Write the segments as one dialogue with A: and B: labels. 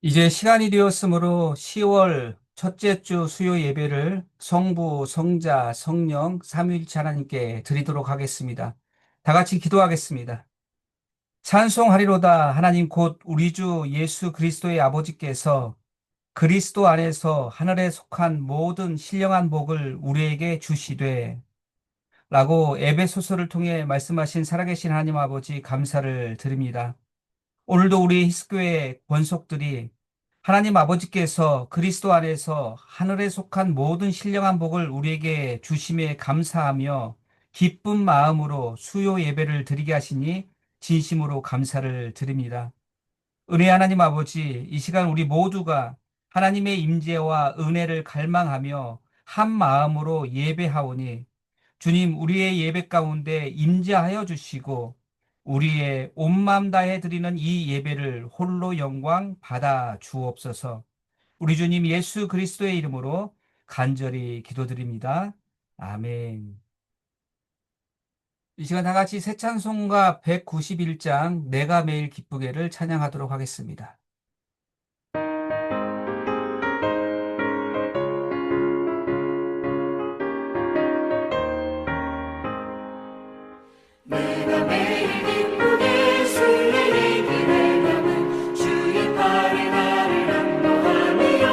A: 이제 시간이 되었으므로 10월 첫째 주 수요 예배를 성부, 성자, 성령, 삼위일체 하나님께 드리도록 하겠습니다. 다 같이 기도하겠습니다. 찬송하리로다. 하나님 곧 우리 주 예수 그리스도의 아버지께서 그리스도 안에서 하늘에 속한 모든 신령한 복을 우리에게 주시되 라고 에베소서를 통해 말씀하신 살아계신 하나님 아버지 감사를 드립니다. 오늘도 우리 히스교회 권속들이 하나님 아버지께서 그리스도 안에서 하늘에 속한 모든 신령한 복을 우리에게 주심에 감사하며 기쁜 마음으로 수요 예배를 드리게 하시니 진심으로 감사를 드립니다. 은혜 하나님 아버지, 이 시간 우리 모두가 하나님의 임재와 은혜를 갈망하며 한 마음으로 예배하오니 주님, 우리의 예배 가운데 임재하여 주시고 우리의 온 마음 다해 드리는 이 예배를 홀로 영광 받아 주옵소서. 우리 주님 예수 그리스도의 이름으로 간절히 기도드립니다. 아멘. 이 시간 다 같이 새 찬송가 191장 내가 매일 기쁘게를 찬양하도록 하겠습니다.
B: 내가 매일 기쁘게 술래의 길을 가는 주의 팔에 나를 안보하며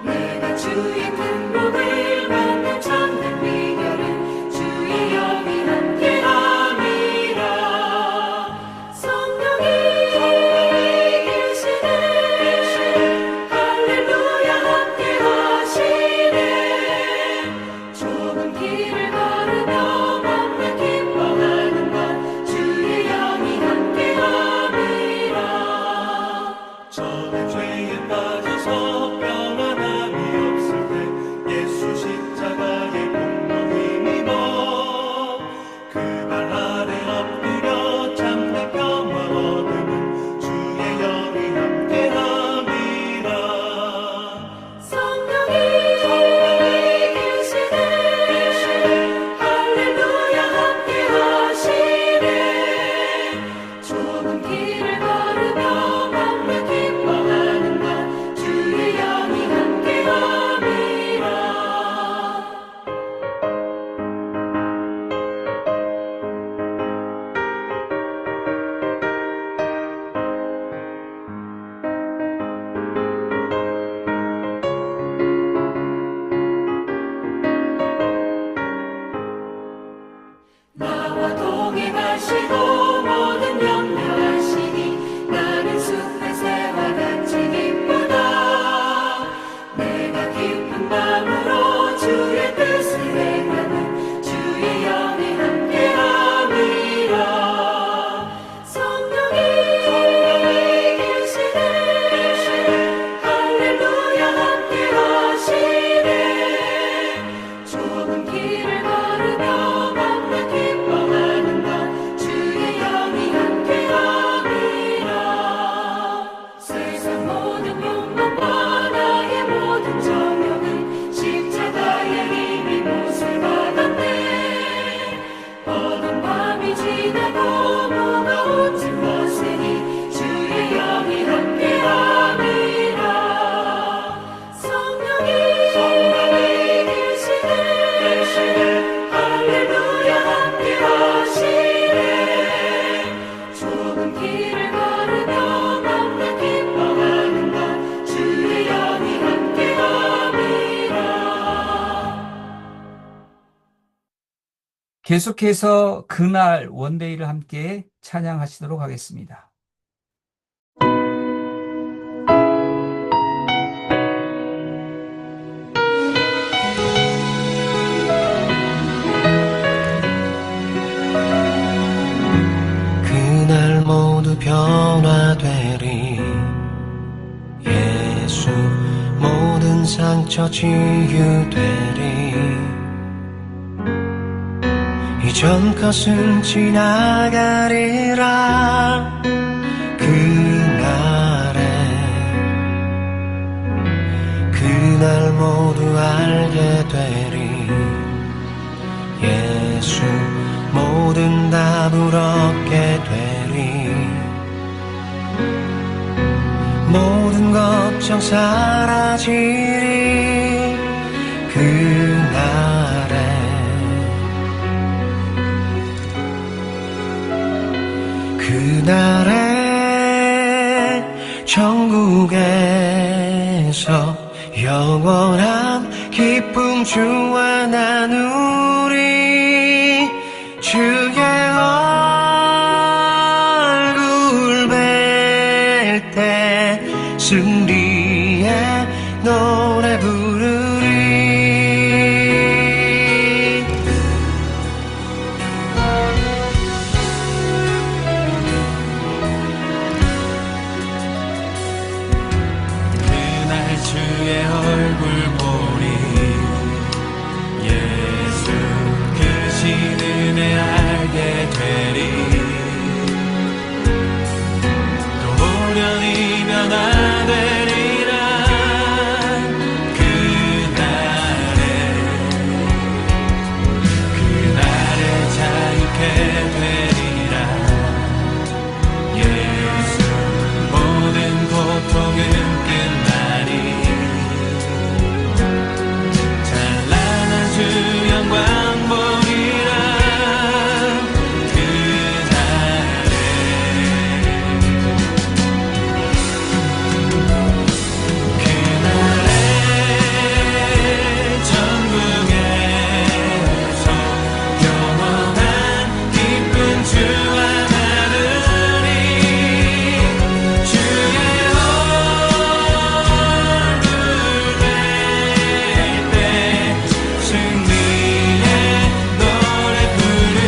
B: 내가 주의 큰 복을 받는 참된 비결은 주의 영이 함께함이라. 성령이 계시네 할렐루야 함께하시네. 좁은 길을 걸으며 기뻐하는 것 주의 영이 함께함이라.
C: 저는 죄에 빠져서 평안함이 없을 때 예수 십자가의 공로 힘입어 그 발 아래 엎드려 참된 평화 얻으면 주의 영이 함께함이라.
B: 성령이 계시네 할렐루야 함께하시네. 좁은 길을 걸으며 맘에 기뻐하는 것 주의 영이 함께함이라. 나와 동행하시고 모든 염려하시니 나는 숲의 새와 같이 기쁘다. 내가 기쁜 마음으로 주의 뜻을 행하는 주의 영이 함께함이라. 성령이 계시네 할렐루야 함께하시네. 좁은 길을 걸으며 맘에 기뻐하는 것 주의 영이 함께함이라. 세상 모든 욕망과 나의 모든 정욕은 십자가의 힘이 못을 받았네. 어두운 밤이 지나고 무거운 짐 벗으니 주의 영이 함께함이라. 성령이 계시네 할렐루야 함께하시네. 좁은 길을 걸으며 맘에 기뻐하는 것 주의 영이 함께함이라.
A: 계속해서 그날 원데이를 함께 찬양하시도록 하겠습니다.
D: 그날 모두 변화되리. 예수 모든 상처 치유되리. 이전 것은 지나가리라. 그날 모두 알게 되리. 예수 모든 답을 얻게 되리. 모든 걱정 사라지리 그날에 천국에서 영원한 기쁨 주와 나누리 주의 얼굴 뵐 때 승리의 노래 부르리 그날 주의 얼굴 보리 예수 그 신은혜 알게 되리 또 호련히 변화되리라 그날에 자유케 되리라 예수 모든 고통은 끝나리 찬란한 주 영광 보리라 그날에 천국에서 영원한 기쁨 주와 나누리 주의 얼굴 뵐 때 승리의 노래 부르리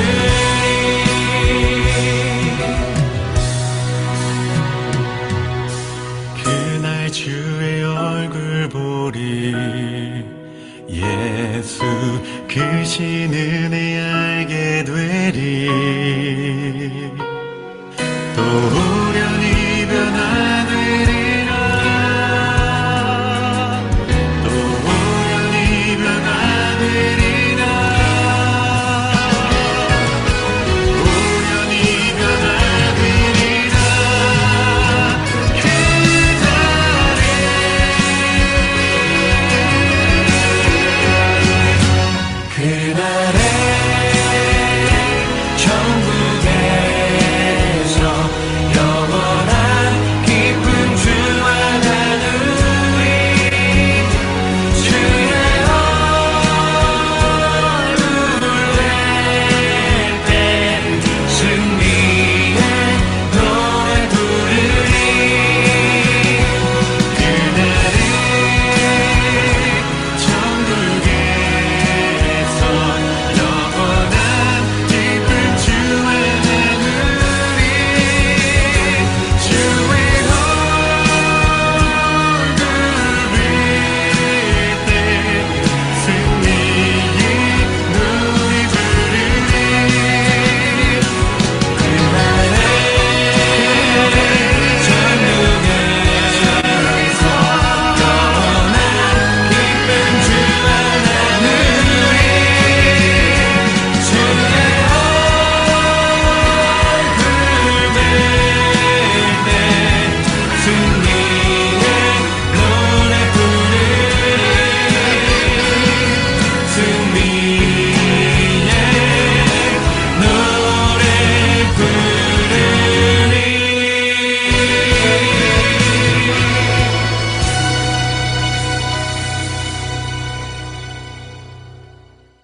D: 그날 주의 얼굴 보리 예수 그 신은혜 알게 되리 또 호련히 변화되리라 또 호련히 변화되리라 호련히 변화되리라 그날에 천국에서 영원한 기쁨 주와 나누리 주의 얼굴 뵐 때 승리의 노래 부르리 그날에 천국에서 영원한 기쁨 주와 나누리 주의 얼굴 뵐 때 승리의 노래 부르리 그날에 천국에서 영원한 기쁨 주와 나누리 주의 얼굴 뵐 때 승리의 노래 부르리 승리의 노래 부르리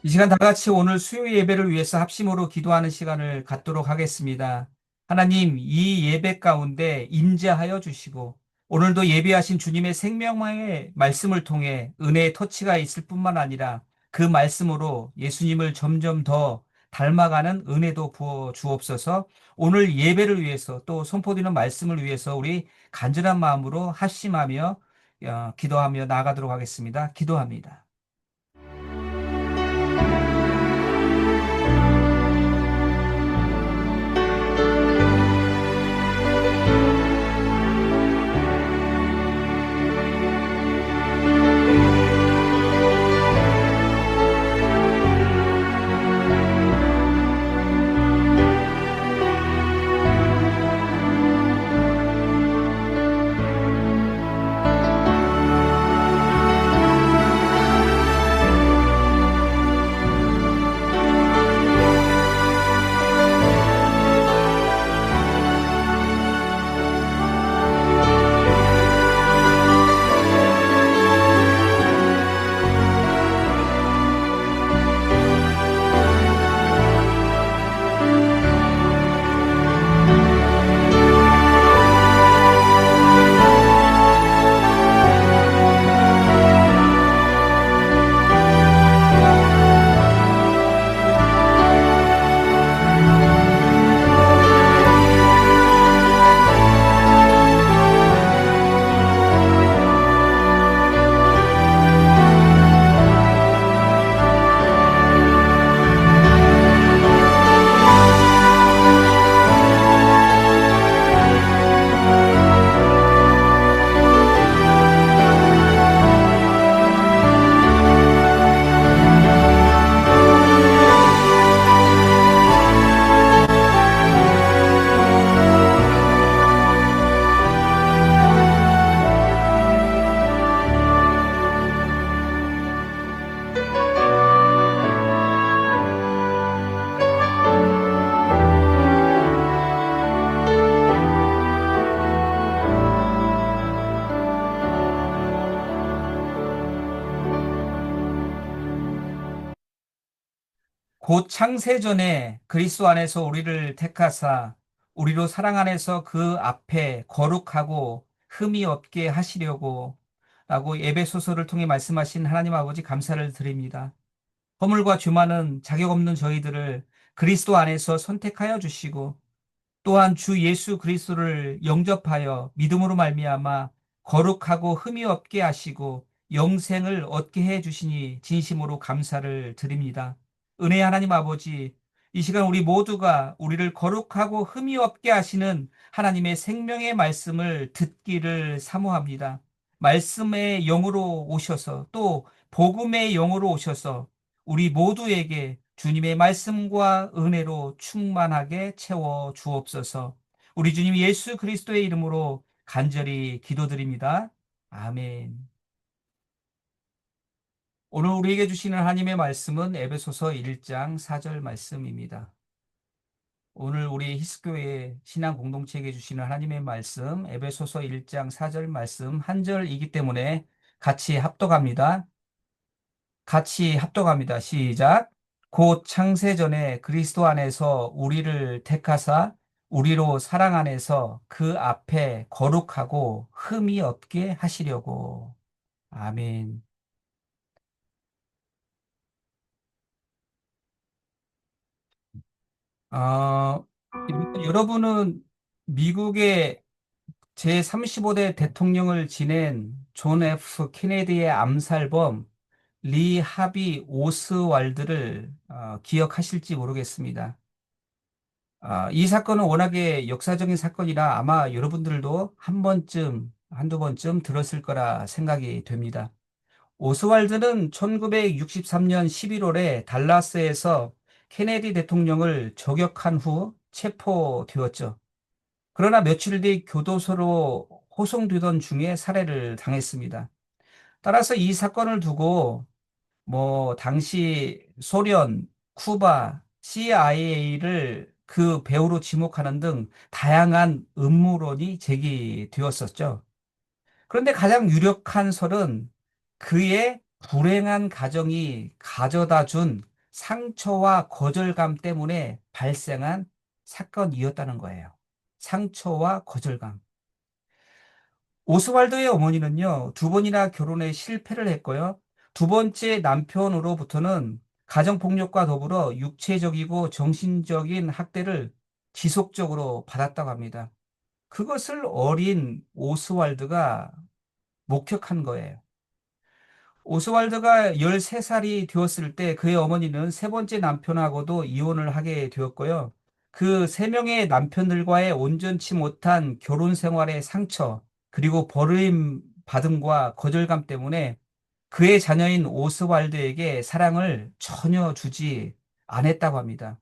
A: 이 시간 다 같이 오늘 수요 예배를 위해서 합심으로 기도하는 시간을 갖도록 하겠습니다. 하나님, 이 예배 가운데 임재하여 주시고 오늘도 예배하신 주님의 생명의 말씀을 통해 은혜의 터치가 있을 뿐만 아니라 그 말씀으로 예수님을 점점 더 닮아가는 은혜도 부어 주옵소서. 오늘 예배를 위해서 또 선포되는 말씀을 위해서 우리 간절한 마음으로 합심하며 기도하며 나아가도록 하겠습니다. 기도합니다. 곧 창세전에 그리스도 안에서 우리를 택하사 우리로 사랑 안에서 그 앞에 거룩하고 흠이 없게 하시려고 라고 에베소서를 통해 말씀하신 하나님 아버지 감사를 드립니다. 허물과 죄 많은 자격 없는 저희들을 그리스도 안에서 선택하여 주시고 또한 주 예수 그리스도를 영접하여 믿음으로 말미암아 거룩하고 흠이 없게 하시고 영생을 얻게 해 주시니 진심으로 감사를 드립니다. 은혜의 하나님 아버지, 이 시간 우리 모두가 우리를 거룩하고 흠이 없게 하시는 하나님의 생명의 말씀을 듣기를 사모합니다. 말씀의 영으로 오셔서 또 복음의 영으로 오셔서 우리 모두에게 주님의 말씀과 은혜로 충만하게 채워 주옵소서. 우리 주님 예수 그리스도의 이름으로 간절히 기도드립니다. 아멘. 오늘 우리에게 주시는 하나님의 말씀은 에베소서 1장 4절 말씀입니다. 오늘 우리 히스교회 신앙 공동체에게 주시는 하나님의 말씀 에베소서 1장 4절 말씀 한 절이기 때문에 같이 합독합니다. 시작. 곧 창세전에 그리스도 안에서 우리를 택하사 우리로 사랑 안에서 그 앞에 거룩하고 흠이 없게 하시려고. 아멘. 어, 여러분은 미국의 제35대 대통령을 지낸 존 F 케네디의 암살범 리 하비 오스왈드를 기억하실지 모르겠습니다. 이 사건은 워낙에 역사적인 사건이라 아마 여러분들도 한 번쯤, 한두 번쯤 들었을 거라 생각이 됩니다. 오스왈드는 1963년 11월에 달라스에서 케네디 대통령을 저격한 후 체포되었죠. 그러나 며칠 뒤 교도소로 호송되던 중에 살해를 당했습니다. 따라서 이 사건을 두고 당시 소련, 쿠바, CIA를 그 배후로 지목하는 등 다양한 음모론이 제기되었었죠. 그런데 가장 유력한 설은 그의 불행한 가정이 가져다 준 상처와 거절감 때문에 발생한 사건이었다는 거예요. 상처와 거절감. 오스왈드의 어머니는요, 두 번이나 결혼에 실패를 했고요. 두 번째 남편으로부터는 가정폭력과 더불어 육체적이고 정신적인 학대를 지속적으로 받았다고 합니다. 그것을 어린 오스왈드가 목격한 거예요. 오스왈드가 13살이 되었을 때 그의 어머니는 세 번째 남편하고도 이혼을 하게 되었고요. 그 세 명의 남편들과의 온전치 못한 결혼 생활의 상처, 그리고 버림받음과 거절감 때문에 그의 자녀인 오스왈드에게 사랑을 전혀 주지 않았다고 합니다.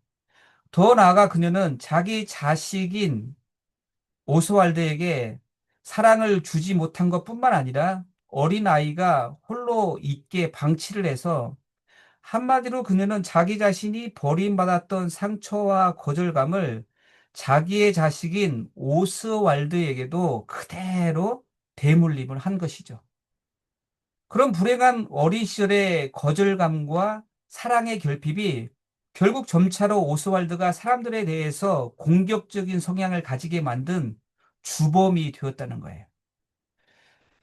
A: 더 나아가 그녀는 자기 자식인 오스왈드에게 사랑을 주지 못한 것뿐만 아니라 어린아이가 홀로 있게 방치를 해서 한마디로 그녀는 자기 자신이 버림받았던 상처와 거절감을 자기의 자식인 오스왈드에게도 그대로 대물림을 한 것이죠. 그런 불행한 어린 시절의 거절감과 사랑의 결핍이 결국 점차로 오스왈드가 사람들에 대해서 공격적인 성향을 가지게 만든 주범이 되었다는 거예요.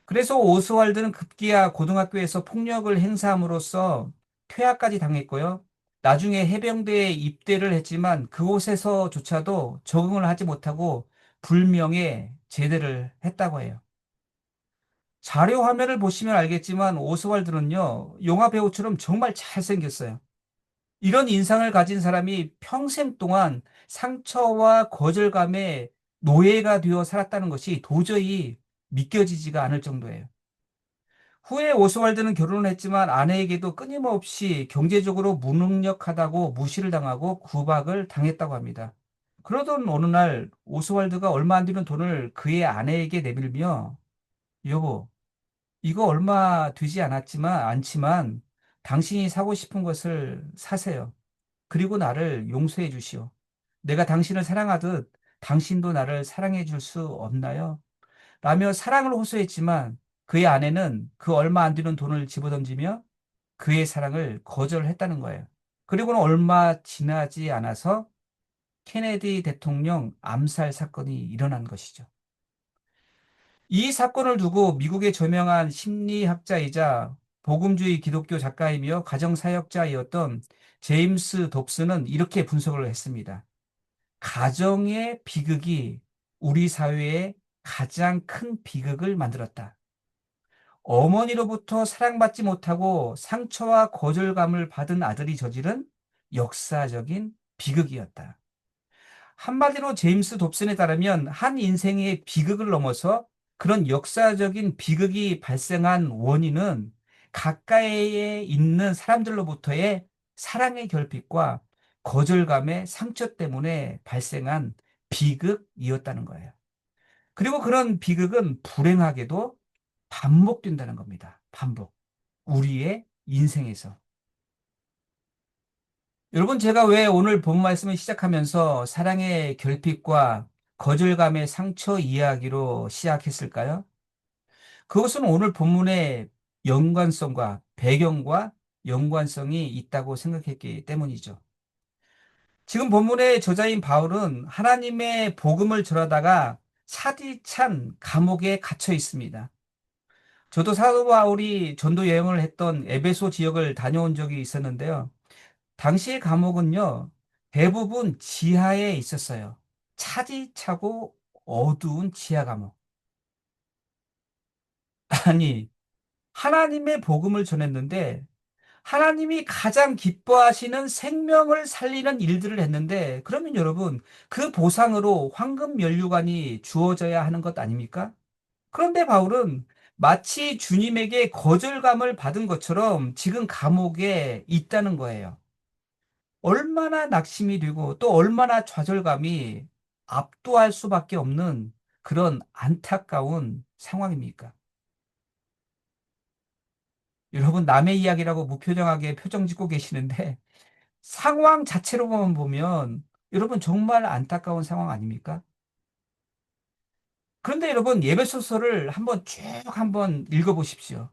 A: 그래서 오스왈드는 급기야 고등학교에서 폭력을 행사함으로써 퇴학까지 당했고요. 나중에 해병대에 입대를 했지만 그곳에서조차도 적응을 하지 못하고 불명예 제대를 했다고 해요. 자료 화면을 보시면 알겠지만 오스왈드는요, 영화 배우처럼 정말 잘생겼어요. 이런 인상을 가진 사람이 평생 동안 상처와 거절감에 노예가 되어 살았다는 것이 도저히 믿겨지지가 않을 정도예요. 후에 오스왈드는 결혼을 했지만 아내에게도 끊임없이 경제적으로 무능력하다고 무시를 당하고 구박을 당했다고 합니다. 그러던 어느 날 오스왈드가 얼마 안 되는 돈을 그의 아내에게 내밀며 여보, 이거 얼마 되지 않지만 당신이 사고 싶은 것을 사세요. 그리고 나를 용서해 주시오. 내가 당신을 사랑하듯 당신도 나를 사랑해 줄 수 없나요? 라며 사랑을 호소했지만 그의 아내는 그 얼마 안 되는 돈을 집어던지며 그의 사랑을 거절했다는 거예요. 그리고는 얼마 지나지 않아서 케네디 대통령 암살 사건이 일어난 것이죠. 이 사건을 두고 미국의 저명한 심리학자이자 복음주의 기독교 작가이며 가정사역자이었던 제임스 dobs는 이렇게 분석을 했습니다. 가정의 비극이 우리 사회의 가장 큰 비극을 만들었다. 어머니로부터 사랑받지 못하고 상처와 거절감을 받은 아들이 저지른 역사적인 비극이었다. 한마디로 제임스 dobs에 따르면 한 인생의 비극을 넘어서 그런 역사적인 비극이 발생한 원인은 가까이에 있는 사람들로부터의 사랑의 결핍과 거절감의 상처 때문에 발생한 비극이었다는 거예요. 그리고 그런 비극은 불행하게도 반복된다는 겁니다. 반복. 우리의 인생에서. 여러분, 제가 왜 오늘 본 말씀을 시작하면서 사랑의 결핍과 거절감의 상처 이야기로 시작했을까요? 그것은 오늘 본문의 연관성과 배경과 연관성이 있다고 생각했기 때문이죠. 지금 본문의 저자인 바울은 하나님의 복음을 전하다가 차디찬 감옥에 갇혀 있습니다. 저도 사도 바울이 전도 여행을 했던 에베소 지역을 다녀온 적이 있었는데요. 당시의 감옥은요, 대부분 지하에 있었어요. 차디차고 어두운 지하 감옥. 아니, 하나님의 복음을 전했는데, 하나님이 가장 기뻐하시는 생명을 살리는 일들을 했는데, 그러면 여러분, 그 보상으로 황금 면류관이 주어져야 하는 것 아닙니까? 그런데 바울은 마치 주님에게 거절감을 받은 것처럼 지금 감옥에 있다는 거예요. 얼마나 낙심이 되고 또 얼마나 좌절감이 압도할 수밖에 없는 그런 안타까운 상황입니까? 여러분, 남의 이야기라고 무표정하게 표정 짓고 계시는데 상황 자체로만 보면 여러분 정말 안타까운 상황 아닙니까? 그런데 여러분, 예배소설을 한번 읽어보십시오.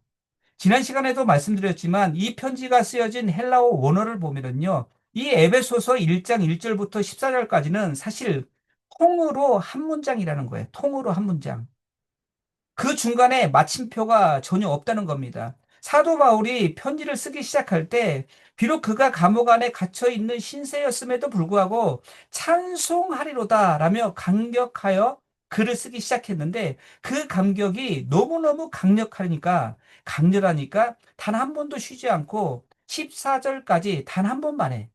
A: 지난 시간에도 말씀드렸지만 이 편지가 쓰여진 헬라어 원어를 보면은요, 이 에베소서 1장 1절부터 14절까지는 사실 통으로 한 문장이라는 거예요. 통으로 한 문장. 그 중간에 마침표가 전혀 없다는 겁니다. 사도 바울이 편지를 쓰기 시작할 때 비록 그가 감옥 안에 갇혀 있는 신세였음에도 불구하고 찬송하리로다 라며 감격하여 글을 쓰기 시작했는데 그 감격이 너무너무 강렬하니까 단 한 번도 쉬지 않고 14절까지 단 한 번 만에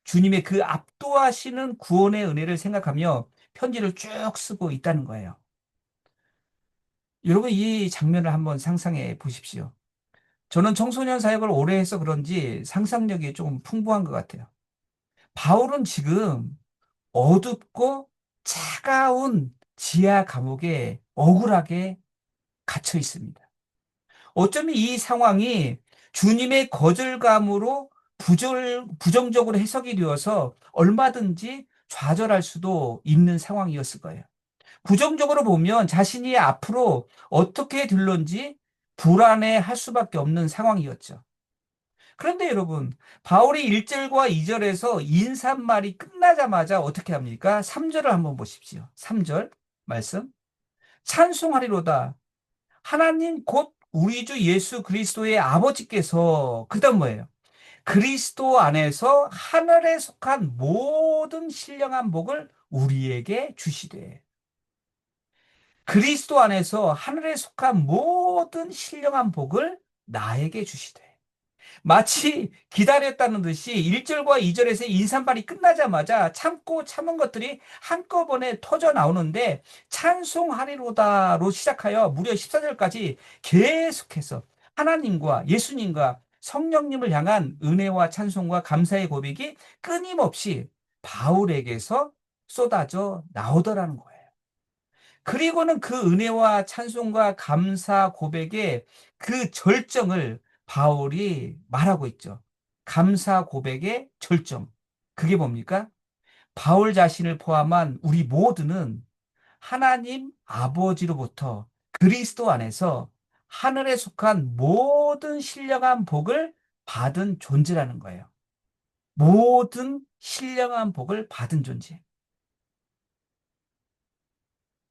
A: 주님의 그 압도하시는 구원의 은혜를 생각하며 편지를 쭉 쓰고 있다는 거예요. 여러분, 이 장면을 한번 상상해 보십시오. 저는 청소년 사역을 오래 해서 그런지 상상력이 좀 풍부한 것 같아요. 바울은 지금 어둡고 차가운 지하 감옥에 억울하게 갇혀 있습니다. 어쩌면 이 상황이 주님의 거절감으로 부정적으로 해석이 되어서 얼마든지 좌절할 수도 있는 상황이었을 거예요. 부정적으로 보면 자신이 앞으로 어떻게 될런지 불안해할 수밖에 없는 상황이었죠. 그런데 여러분, 바울이 1절과 2절에서 인사말이 끝나자마자 어떻게 합니까? 3절을 한번 보십시오. 3절 말씀. 찬송하리로다. 하나님 곧 우리 주 예수 그리스도의 아버지께서 그다음 뭐예요? 그리스도 안에서 하늘에 속한 모든 신령한 복을 우리에게 주시되. 그리스도 안에서 하늘에 속한 모든 신령한 복을 나에게 주시되. 마치 기다렸다는 듯이 1절과 2절에서 인사말이 끝나자마자 참고 참은 것들이 한꺼번에 터져 나오는데 찬송하리로다로 시작하여 무려 14절까지 계속해서 하나님과 예수님과 성령님을 향한 은혜와 찬송과 감사의 고백이 끊임없이 바울에게서 쏟아져 나오더라는 거예요. 그리고는 그 은혜와 찬송과 감사 고백의 그 절정을 바울이 말하고 있죠. 감사 고백의 절정. 그게 뭡니까? 바울 자신을 포함한 우리 모두는 하나님 아버지로부터 그리스도 안에서 하늘에 속한 모든 신령한 복을 받은 존재라는 거예요. 모든 신령한 복을 받은 존재.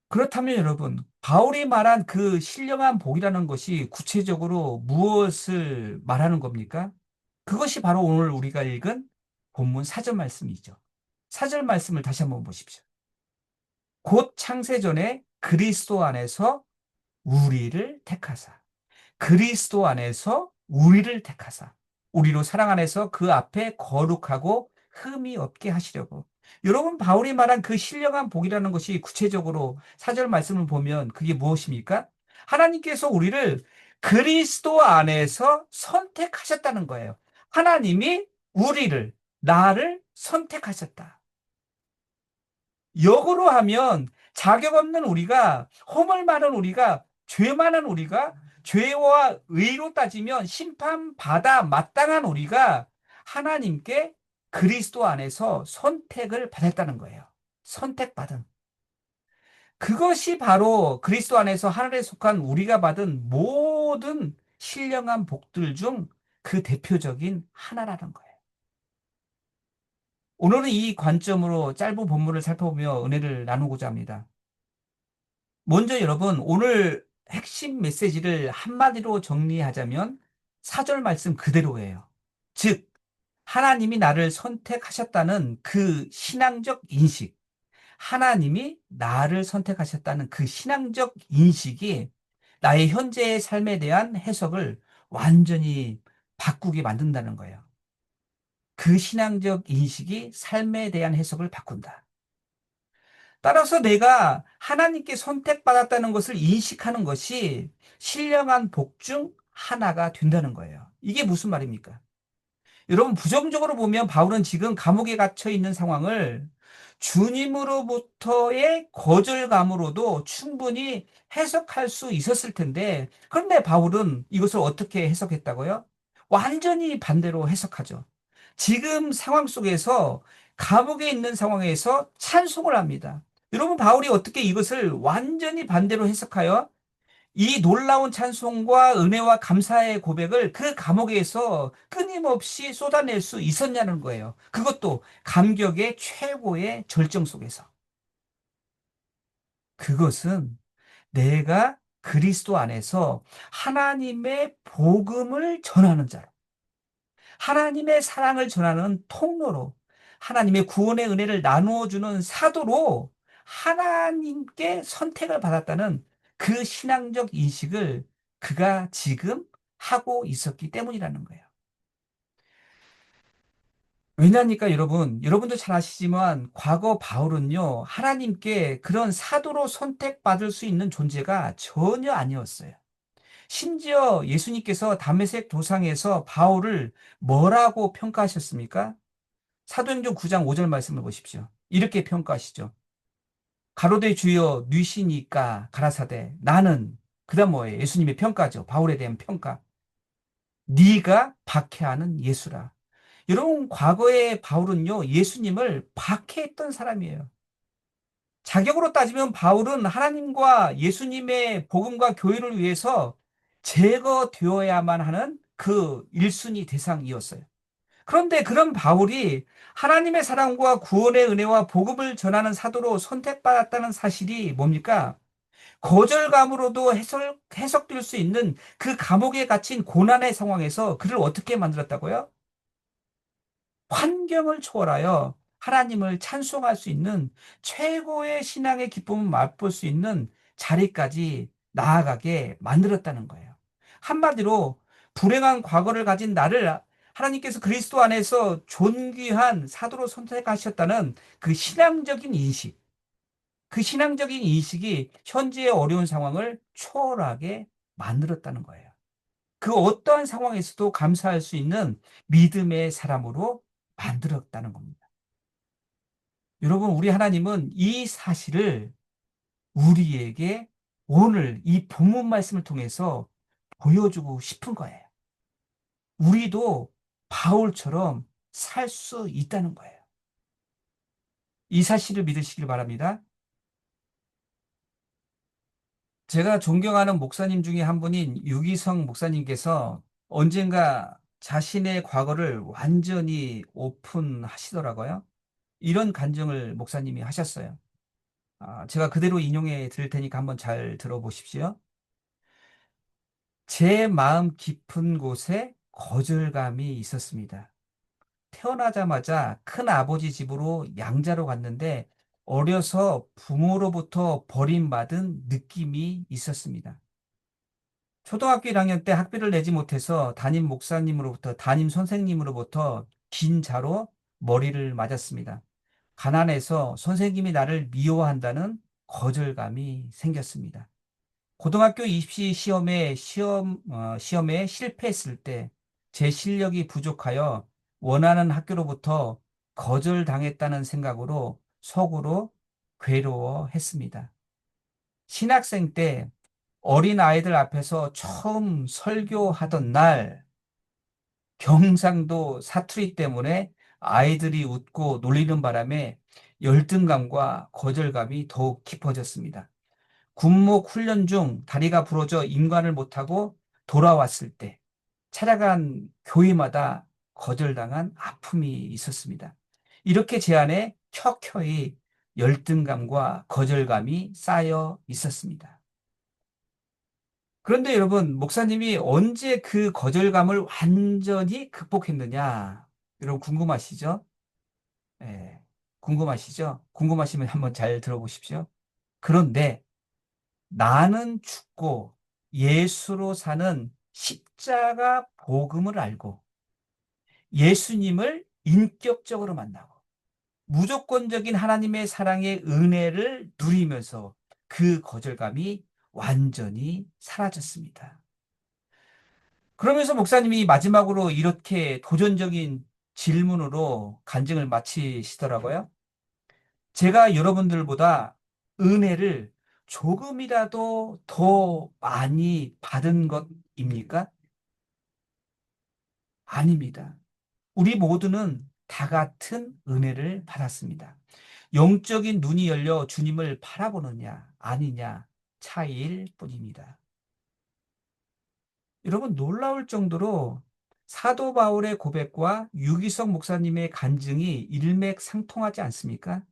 A: 그렇다면 여러분, 바울이 말한 그 신령한 복이라는 것이 구체적으로 무엇을 말하는 겁니까? 그것이 바로 오늘 우리가 읽은 본문 4절 말씀이죠. 4절 말씀을 다시 한번 보십시오. 곧 창세전에 그리스도 안에서 우리를 택하사. 그리스도 안에서 우리를 택하사. 우리로 사랑 안에서 그 앞에 거룩하고 흠이 없게 하시려고. 여러분, 바울이 말한 그 신령한 복이라는 것이 구체적으로 4절 말씀을 보면 그게 무엇입니까? 하나님께서 우리를 그리스도 안에서 선택하셨다는 거예요. 하나님이 우리를, 나를 선택하셨다. 역으로 하면 자격 없는 우리가, 허물 많은 우리가, 죄 많은 우리가, 죄와 의로 따지면 심판받아 마땅한 우리가 하나님께 그리스도 안에서 선택을 받았다는 거예요. 선택받은. 그것이 바로 그리스도 안에서 하늘에 속한 우리가 받은 모든 신령한 복들 중 그 대표적인 하나라는 거예요. 오늘은 이 관점으로 짧은 본문을 살펴보며 은혜를 나누고자 합니다. 먼저 여러분, 오늘 핵심 메시지를 한마디로 정리하자면 4절 말씀 그대로예요. 즉, 하나님이 나를 선택하셨다는 그 신앙적 인식, 하나님이 나를 선택하셨다는 그 신앙적 인식이 나의 현재의 삶에 대한 해석을 완전히 바꾸게 만든다는 거예요. 그 신앙적 인식이 삶에 대한 해석을 바꾼다. 따라서 내가 하나님께 선택받았다는 것을 인식하는 것이 신령한 복 중 하나가 된다는 거예요. 이게 무슨 말입니까? 여러분, 부정적으로 보면 바울은 지금 감옥에 갇혀 있는 상황을 주님으로부터의 거절감으로도 충분히 해석할 수 있었을 텐데, 그런데 바울은 이것을 어떻게 해석했다고요? 완전히 반대로 해석하죠. 지금 상황 속에서, 감옥에 있는 상황에서 찬송을 합니다. 여러분, 바울이 어떻게 이것을 완전히 반대로 해석하여 이 놀라운 찬송과 은혜와 감사의 고백을 그 감옥에서 끊임없이 쏟아낼 수 있었냐는 거예요. 그것도 감격의 최고의 절정 속에서. 그것은 내가 그리스도 안에서 하나님의 복음을 전하는 자로, 하나님의 사랑을 전하는 통로로, 하나님의 구원의 은혜를 나누어주는 사도로 하나님께 선택을 받았다는 그 신앙적 인식을 그가 지금 하고 있었기 때문이라는 거예요. 왜냐니까 여러분, 여러분도 잘 아시지만 과거 바울은요, 하나님께 그런 사도로 선택받을 수 있는 존재가 전혀 아니었어요. 심지어 예수님께서 다메섹 도상에서 바울을 뭐라고 평가하셨습니까? 사도행전 9장 5절 말씀을 보십시오. 이렇게 평가하시죠. 가로되 주여 뉘시니까 가라사대 나는, 그다음 뭐예요? 예수님의 평가죠. 바울에 대한 평가. 네가 박해하는 예수라. 여러분, 과거에 바울은요, 예수님을 박해했던 사람이에요. 자격으로 따지면 바울은 하나님과 예수님의 복음과 교회를 위해서 제거되어야만 하는 그 1순위 대상이었어요. 그런데 그런 바울이 하나님의 사랑과 구원의 은혜와 복음을 전하는 사도로 선택받았다는 사실이 뭡니까? 거절감으로도 해석될 수 있는 그 감옥에 갇힌 고난의 상황에서 그를 어떻게 만들었다고요? 환경을 초월하여 하나님을 찬송할 수 있는 최고의 신앙의 기쁨을 맛볼 수 있는 자리까지 나아가게 만들었다는 거예요. 한마디로 불행한 과거를 가진 나를 하나님께서 그리스도 안에서 존귀한 사도로 선택하셨다는 그 신앙적인 인식, 그 신앙적인 인식이 현재의 어려운 상황을 초월하게 만들었다는 거예요. 그 어떠한 상황에서도 감사할 수 있는 믿음의 사람으로 만들었다는 겁니다. 여러분, 우리 하나님은 이 사실을 우리에게 오늘 이 본문 말씀을 통해서 보여주고 싶은 거예요. 우리도 바울처럼 살 수 있다는 거예요. 이 사실을 믿으시길 바랍니다. 제가 존경하는 목사님 중에 한 분인 유기성 목사님께서 언젠가 자신의 과거를 완전히 오픈하시더라고요. 이런 간증을 목사님이 하셨어요. 제가 그대로 인용해 드릴 테니까 한번 잘 들어보십시오. 제 마음 깊은 곳에 거절감이 있었습니다. 태어나자마자 큰아버지 집으로 양자로 갔는데 어려서 부모로부터 버림받은 느낌이 있었습니다. 초등학교 1학년 때 학비를 내지 못해서 담임 선생님으로부터 긴 자로 머리를 맞았습니다. 가난해서 선생님이 나를 미워한다는 거절감이 생겼습니다. 고등학교 입시 시험에 실패했을 때 제 실력이 부족하여 원하는 학교로부터 거절당했다는 생각으로 속으로 괴로워했습니다. 신학생 때 어린 아이들 앞에서 처음 설교하던 날 경상도 사투리 때문에 아이들이 웃고 놀리는 바람에 열등감과 거절감이 더욱 깊어졌습니다. 군목 훈련 중 다리가 부러져 임관을 못하고 돌아왔을 때 찾아간 교회마다 거절당한 아픔이 있었습니다. 이렇게 제 안에 켜켜이 열등감과 거절감이 쌓여 있었습니다. 그런데 여러분, 목사님이 언제 그 거절감을 완전히 극복했느냐? 여러분 궁금하시죠? 예, 궁금하시죠? 궁금하시면 한번 잘 들어보십시오. 그런데 나는 죽고 예수로 사는 십자가 복음을 알고 예수님을 인격적으로 만나고 무조건적인 하나님의 사랑의 은혜를 누리면서 그 거절감이 완전히 사라졌습니다. 그러면서 목사님이 마지막으로 이렇게 도전적인 질문으로 간증을 마치시더라고요. 제가 여러분들보다 은혜를 조금이라도 더 많이 받은 것입니까? 아닙니다. 우리 모두는 다 같은 은혜를 받았습니다. 영적인 눈이 열려 주님을 바라보느냐, 아니냐 차이일 뿐입니다. 여러분, 놀라울 정도로 사도 바울의 고백과 유기성 목사님의 간증이 일맥상통하지 않습니까?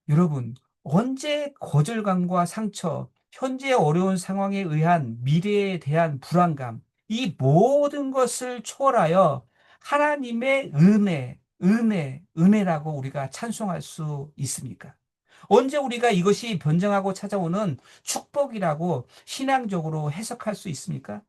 A: 여러분, 언제 거절감과 상처, 현재 어려운 상황에 의한 미래에 대한 불안감, 이 모든 것을 초월하여 하나님의 은혜라고 우리가 찬송할 수 있습니까? 언제 우리가 이것이 변정하고 찾아오는 축복이라고 신앙적으로 해석할 수 있습니까?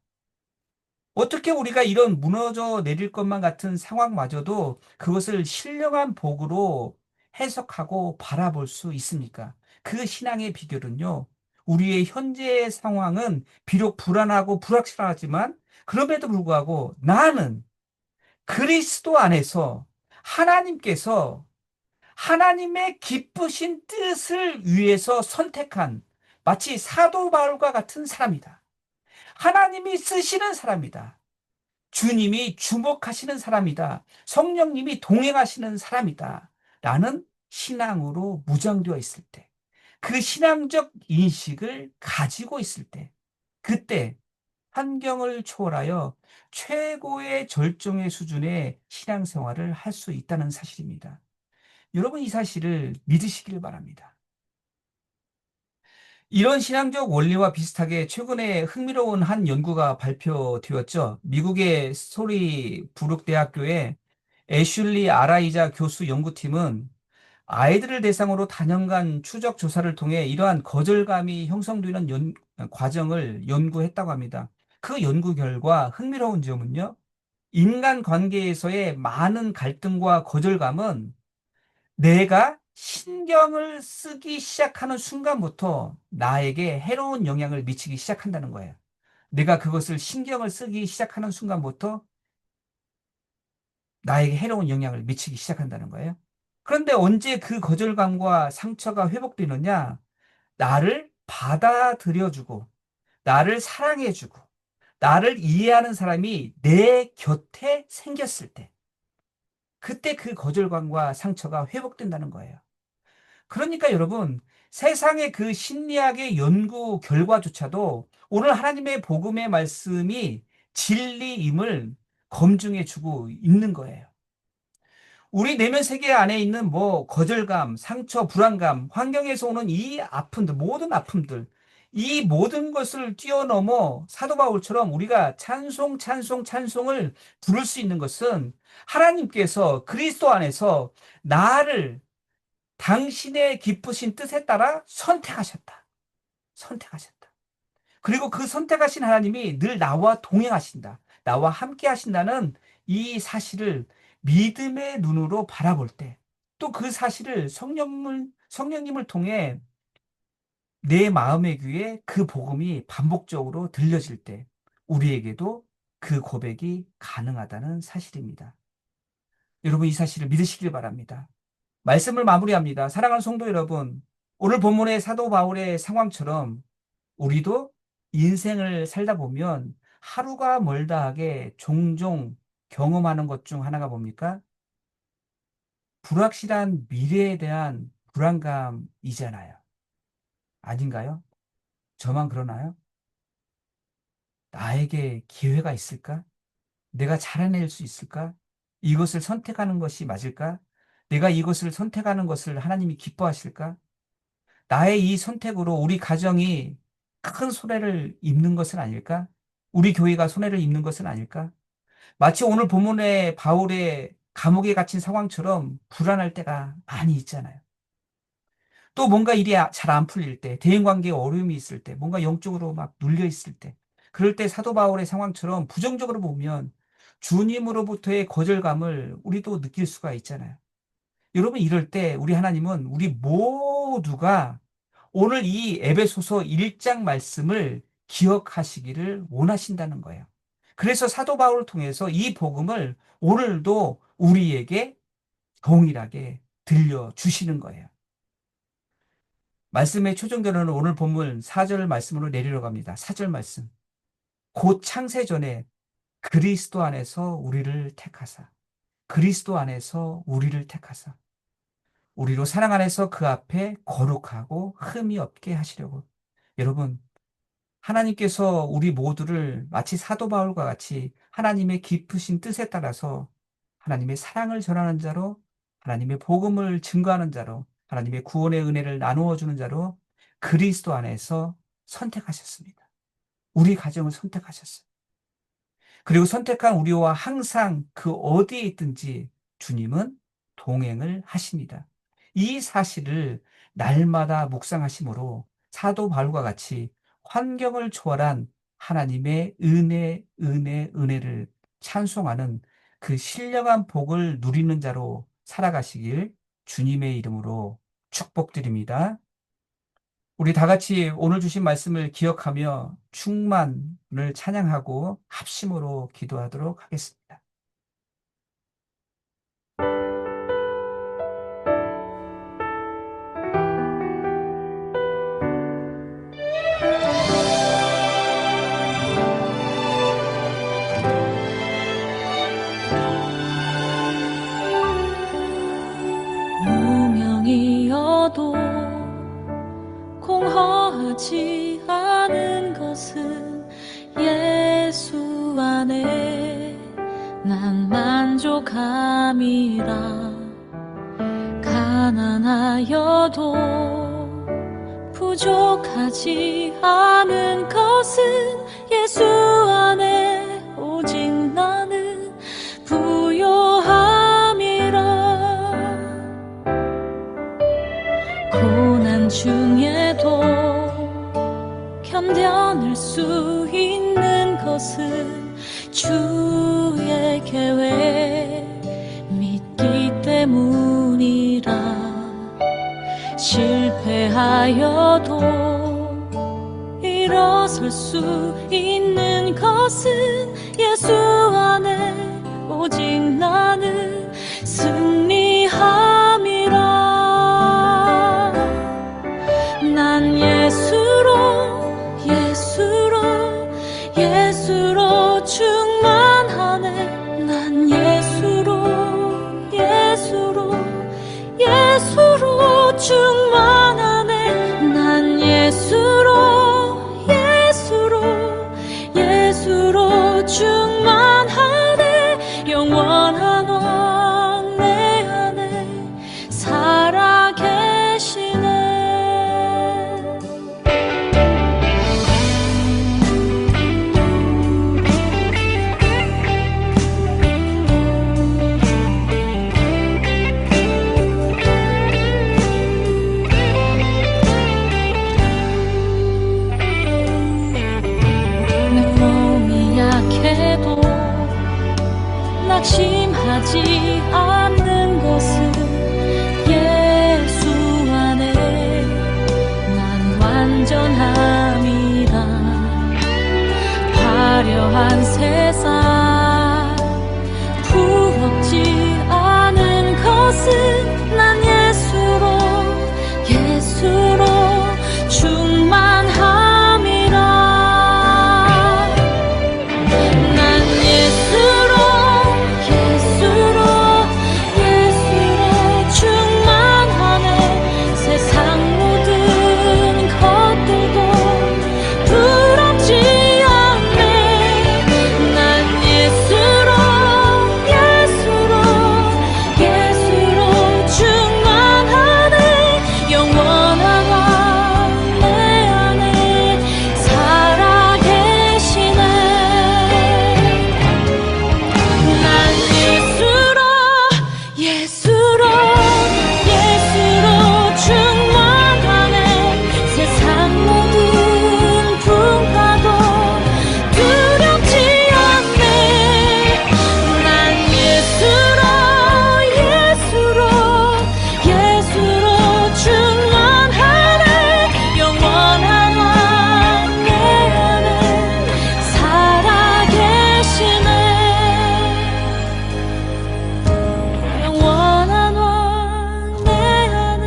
A: 어떻게 우리가 이런 무너져 내릴 것만 같은 상황마저도 그것을 신령한 복으로 해석하고 바라볼 수 있습니까? 그 신앙의 비결은요, 우리의 현재의 상황은 비록 불안하고 불확실하지만 그럼에도 불구하고 나는 그리스도 안에서 하나님께서 하나님의 기쁘신 뜻을 위해서 선택한 마치 사도 바울과 같은 사람이다. 하나님이 쓰시는 사람이다. 주님이 주목하시는 사람이다. 성령님이 동행하시는 사람이다. 라는 신앙으로 무장되어 있을 때, 그 신앙적 인식을 가지고 있을 때, 그때 환경을 초월하여 최고의 절정의 수준의 신앙생활을 할 수 있다는 사실입니다. 여러분, 이 사실을 믿으시길 바랍니다. 이런 신앙적 원리와 비슷하게 최근에 흥미로운 한 연구가 발표되었죠. 미국의 스토리 브룩 대학교의 애슐리 아라이자 교수 연구팀은 아이들을 대상으로 다년간 추적 조사를 통해 이러한 거절감이 형성되는 과정을 연구했다고 합니다. 그 연구 결과 흥미로운 점은요, 인간 관계에서의 많은 갈등과 거절감은 내가 신경을 쓰기 시작하는 순간부터 나에게 해로운 영향을 미치기 시작한다는 거예요. 내가 그것을 신경을 쓰기 시작하는 순간부터 나에게 해로운 영향을 미치기 시작한다는 거예요. 그런데 언제 그 거절감과 상처가 회복되느냐? 나를 받아들여주고, 나를 사랑해주고, 나를 이해하는 사람이 내 곁에 생겼을 때, 그때 그 거절감과 상처가 회복된다는 거예요. 그러니까 여러분, 세상의 그 심리학의 연구 결과조차도 오늘 하나님의 복음의 말씀이 진리임을 검증해주고 있는 거예요. 우리 내면 세계 안에 있는 거절감, 상처, 불안감, 환경에서 오는 이 아픔들, 모든 아픔들, 이 모든 것을 뛰어넘어 사도 바울처럼 우리가 찬송을 부를 수 있는 것은 하나님께서 그리스도 안에서 나를 당신의 기쁘신 뜻에 따라 선택하셨다. 선택하셨다. 그리고 그 선택하신 하나님이 늘 나와 동행하신다. 나와 함께 하신다는 이 사실을 믿음의 눈으로 바라볼 때, 또 그 사실을 성령님을 통해 내 마음의 귀에 그 복음이 반복적으로 들려질 때, 우리에게도 그 고백이 가능하다는 사실입니다. 여러분, 이 사실을 믿으시길 바랍니다. 말씀을 마무리합니다. 사랑하는 성도 여러분, 오늘 본문의 사도 바울의 상황처럼 우리도 인생을 살다 보면 하루가 멀다 하게 종종 경험하는 것 중 하나가 뭡니까? 불확실한 미래에 대한 불안감이잖아요. 아닌가요? 저만 그러나요? 나에게 기회가 있을까? 내가 잘해낼 수 있을까? 이것을 선택하는 것이 맞을까? 내가 이것을 선택하는 것을 하나님이 기뻐하실까? 나의 이 선택으로 우리 가정이 큰 손해를 입는 것은 아닐까? 우리 교회가 손해를 입는 것은 아닐까? 마치 오늘 본문의 바울의 감옥에 갇힌 상황처럼 불안할 때가 많이 있잖아요. 또 뭔가 일이 잘 안 풀릴 때, 대인관계에 어려움이 있을 때, 뭔가 영적으로 막 눌려 있을 때, 그럴 때 사도 바울의 상황처럼 부정적으로 보면 주님으로부터의 거절감을 우리도 느낄 수가 있잖아요. 여러분, 이럴 때 우리 하나님은 우리 모두가 오늘 이 에베소서 1장 말씀을 기억하시기를 원하신다는 거예요. 그래서 사도 바울을 통해서 이 복음을 오늘도 우리에게 동일하게 들려주시는 거예요. 말씀의 초정되는 오늘 본문 4절 말씀으로 내리러 갑니다. 4절 말씀. 곧 창세전에 그리스도 안에서 우리를 택하사, 그리스도 안에서 우리를 택하사, 우리로 사랑 안에서 그 앞에 거룩하고 흠이 없게 하시려고. 여러분, 하나님께서 우리 모두를 마치 사도 바울과 같이 하나님의 깊으신 뜻에 따라서 하나님의 사랑을 전하는 자로, 하나님의 복음을 증거하는 자로, 하나님의 구원의 은혜를 나누어 주는 자로 그리스도 안에서 선택하셨습니다. 우리 가정을 선택하셨어요. 그리고 선택한 우리와 항상 그 어디에 있든지 주님은 동행을 하십니다. 이 사실을 날마다 묵상하심으로 사도 바울과 같이 환경을 초월한 하나님의 은혜를 찬송하는 그 신령한 복을 누리는 자로 살아가시길 주님의 이름으로 축복드립니다. 우리 다 같이 오늘 주신 말씀을 기억하며 충만을 찬양하고 합심으로 기도하도록 하겠습니다.
B: 무명이어도 공허하지 않은 것은 예수 안에 난 만족함이라. 가난하여도 부족하지 않은 것은 예수 안에 오직 나는 부요함이라. 고난 중에도 견뎌낼 수 있는 것은 주의 계획 믿기 때문이라. 실패하여도 일어설 수 있는 것은 예수 안에 오직 나는 승리함이라. 난 예수로 충만하네. 난 예수로 충만하네. 난 예수로 충만하네.
E: 낙심하지 않는 것은 예수 안에 난 완전함이라. 화려한 세상 부럽지 않은 것은 난 예수로 충만함이라. 난 예수로 충만하네. 세상 모든 것들도 부럽지 않네. 난 예수로 충만하네. 영원한 왕 내 안에 살아계시네. 난 예수로 충만하네. 세상 모든 풍파도 두렵지 않네. 난 예수로 충만하네. 영원한 왕 내 안에 살아계시네. 영원한 왕 내 안에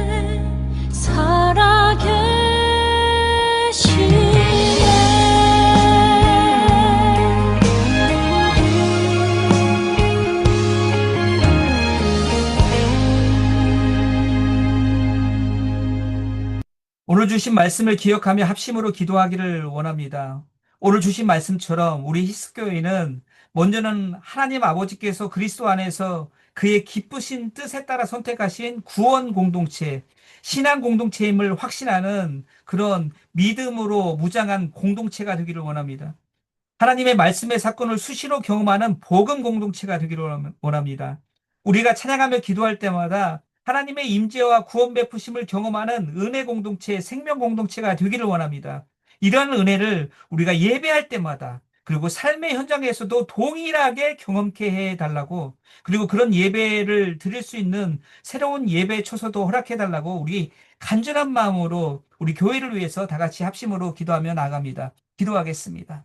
A: 오늘 주신 말씀을 기억하며 합심으로 기도하기를 원합니다. 오늘 주신 말씀처럼 우리 히스교회는 먼저는 하나님 아버지께서 그리스도 안에서 그의 기쁘신 뜻에 따라 선택하신 구원 공동체, 신앙 공동체임을 확신하는 그런 믿음으로 무장한 공동체가 되기를 원합니다. 하나님의 말씀의 사건을 수시로 경험하는 복음 공동체가 되기를 원합니다. 우리가 찬양하며 기도할 때마다 하나님의 임재와 구원 베푸심을 경험하는 은혜 공동체, 생명 공동체가 되기를 원합니다. 이러한 은혜를 우리가 예배할 때마다 그리고 삶의 현장에서도 동일하게 경험케 해달라고, 그리고 그런 예배를 드릴 수 있는 새로운 예배 초소도 허락해달라고 우리 간절한 마음으로 우리 교회를 위해서 다 같이 합심으로 기도하며 나아갑니다. 기도하겠습니다.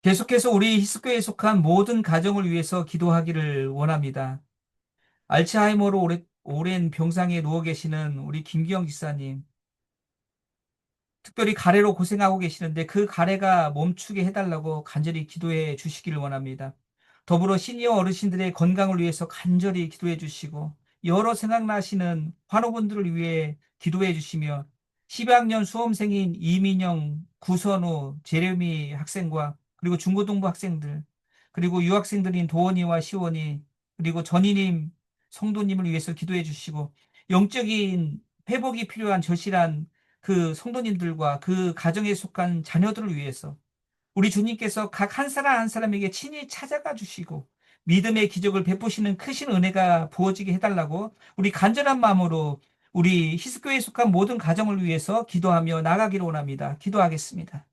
A: 계속해서 우리 히스교에 속한 모든 가정을 위해서 기도하기를 원합니다. 알츠하이머로 오랜 병상에 누워 계시는 우리 김기영 집사님, 특별히 가래로 고생하고 계시는데 그 가래가 멈추게 해달라고 간절히 기도해 주시기를 원합니다. 더불어 시니어 어르신들의 건강을 위해서 간절히 기도해 주시고 여러 생각나시는 환우분들을 위해 기도해 주시며 12학년 수험생인 이민영, 구선우, 제레미 학생과 그리고 중고등부 학생들 그리고 유학생들인 도원이와 시원이 그리고 전희님 성도님을 위해서 기도해 주시고 영적인 회복이 필요한 절실한 그 성도님들과 그 가정에 속한 자녀들을 위해서 우리 주님께서 각 한 사람 한 사람에게 친히 찾아가 주시고 믿음의 기적을 베푸시는 크신 은혜가 부어지게 해달라고 우리 간절한 마음으로 우리 히스교에 속한 모든 가정을 위해서 기도하며 나가기를 원합니다. 기도하겠습니다.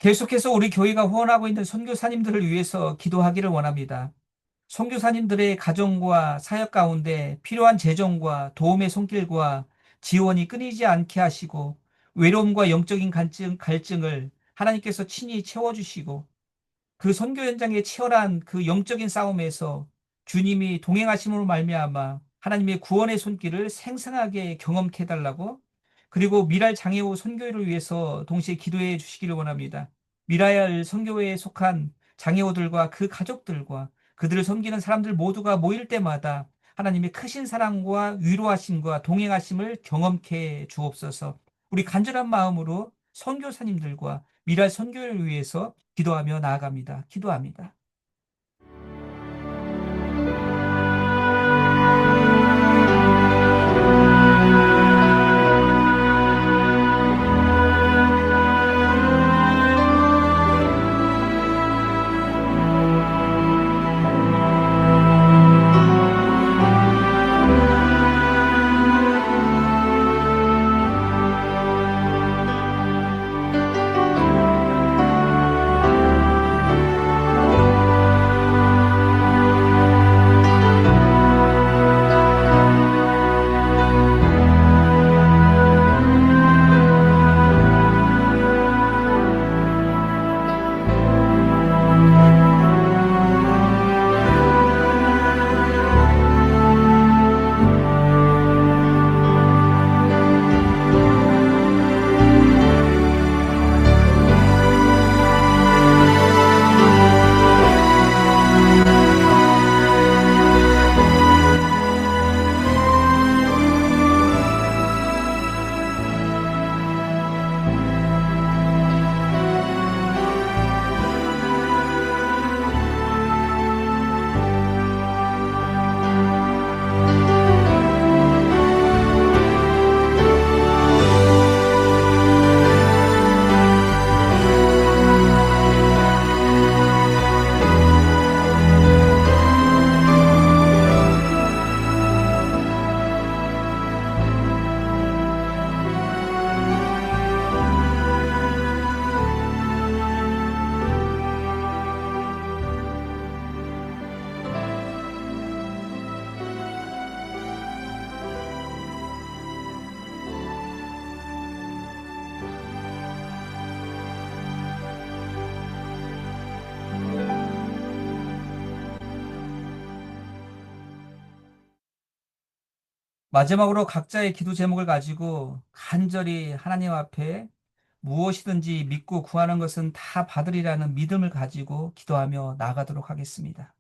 A: 계속해서 우리 교회가 후원하고 있는 선교사님들을 위해서 기도하기를 원합니다. 선교사님들의 가정과 사역 가운데 필요한 재정과 도움의 손길과 지원이 끊이지 않게 하시고 외로움과 영적인 갈증을 하나님께서 친히 채워주시고 그 선교 현장의 치열한 그 영적인 싸움에서 주님이 동행하심으로 말미암아 하나님의 구원의 손길을 생생하게 경험케 해달라고 그리고 미랄 장애우 선교회를 위해서 동시에 기도해 주시기를 원합니다. 미랄 선교회에 속한 장애우들과 그 가족들과 그들을 섬기는 사람들 모두가 모일 때마다 하나님의 크신 사랑과 위로하심과 동행하심을 경험케 주옵소서. 우리 간절한 마음으로 선교사님들과 미랄 선교회를 위해서 기도하며 나아갑니다. 기도합니다. 마지막으로 각자의 기도 제목을 가지고 간절히 하나님 앞에 무엇이든지 믿고 구하는 것은 다 받으리라는 믿음을 가지고 기도하며 나아가도록 하겠습니다.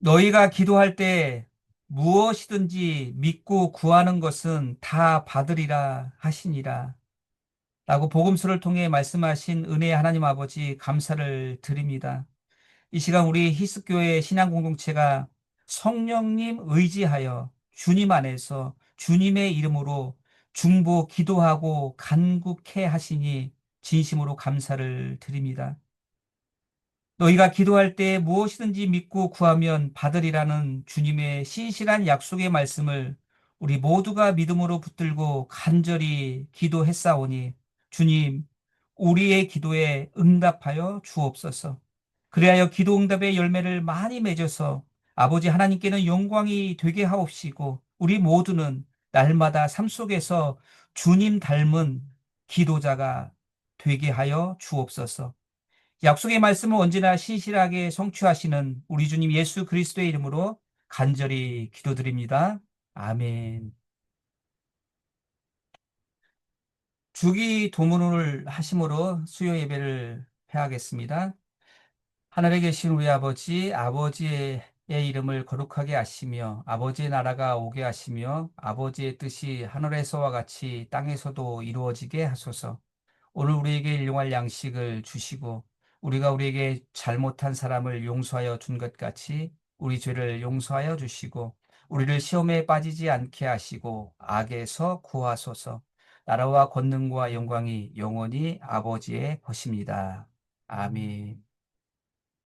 A: 너희가 기도할 때 무엇이든지 믿고 구하는 것은 다 받으리라 하시니라. 라고 복음서를 통해 말씀하신 은혜의 하나님 아버지 감사를 드립니다. 이 시간 우리 히스교회 신앙 공동체가 성령님 의지하여 주님 안에서 주님의 이름으로 중보 기도하고 간구케 하시니 진심으로 감사를 드립니다. 너희가 기도할 때 무엇이든지 믿고 구하면 받으리라는 주님의 신실한 약속의 말씀을 우리 모두가 믿음으로 붙들고 간절히 기도했사오니 주님, 우리의 기도에 응답하여 주옵소서. 그리하여 기도 응답의 열매를 많이 맺어서 아버지 하나님께는 영광이 되게 하옵시고 우리 모두는 날마다 삶 속에서 주님 닮은 기도자가 되게 하여 주옵소서. 약속의 말씀을 언제나 신실하게 성취하시는 우리 주님 예수 그리스도의 이름으로 간절히 기도드립니다. 아멘. 주기 도문을 하심으로 수요 예배를 폐하겠습니다. 하늘에 계신 우리 아버지, 아버지의 이름을 거룩하게 하시며 아버지의 나라가 오게 하시며 아버지의 뜻이 하늘에서와 같이 땅에서도 이루어지게 하소서. 오늘 우리에게 일용할 양식을 주시고 우리가 우리에게 잘못한 사람을 용서하여 준 것 같이 우리 죄를 용서하여 주시고 우리를 시험에 빠지지 않게 하시고 악에서 구하소서. 나라와 권능과 영광이 영원히 아버지의 것입니다. 아멘.